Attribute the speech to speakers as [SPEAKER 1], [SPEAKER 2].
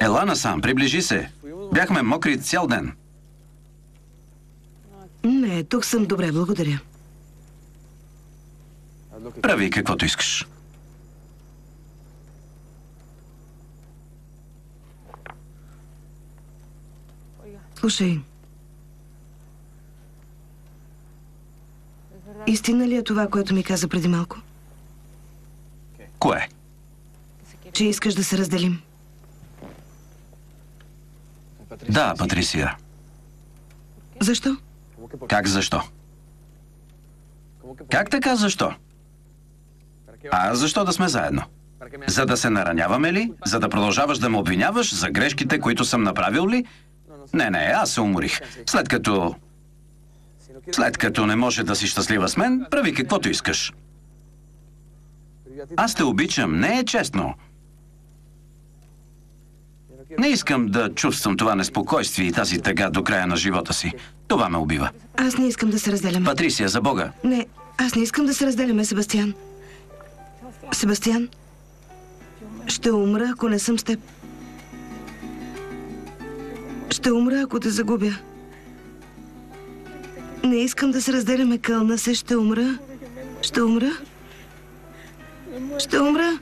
[SPEAKER 1] Ела насам, приближи се. Бяхме мокри цял ден.
[SPEAKER 2] Не, тук съм добре, благодаря.
[SPEAKER 1] Прави каквото искаш.
[SPEAKER 2] Слушай. Истина ли е това, което ми каза преди малко?
[SPEAKER 1] Кое?
[SPEAKER 2] Че искаш да се разделим?
[SPEAKER 1] Да, Патрисия.
[SPEAKER 2] Защо?
[SPEAKER 1] Как защо? Как така защо? А защо да сме заедно? За да се нараняваме ли? За да продължаваш да ме обвиняваш за грешките, които съм направил ли? Не, аз се уморих. След като не може да си щастлива с мен, прави каквото искаш. Аз те обичам, не е честно. Не искам да чувствам това неспокойствие и тази тъга до края на живота си. Това ме убива.
[SPEAKER 2] Аз не искам да се разделяме.
[SPEAKER 1] Патрисия, за Бога.
[SPEAKER 2] Не, аз не искам да се разделяме, Себастиан. Себастиан, ще умра, ако не съм с теб. Ще умра, ако те загубя. Не искам да се разделяме, кълна се, ще умра. Ще умра. Ще умра.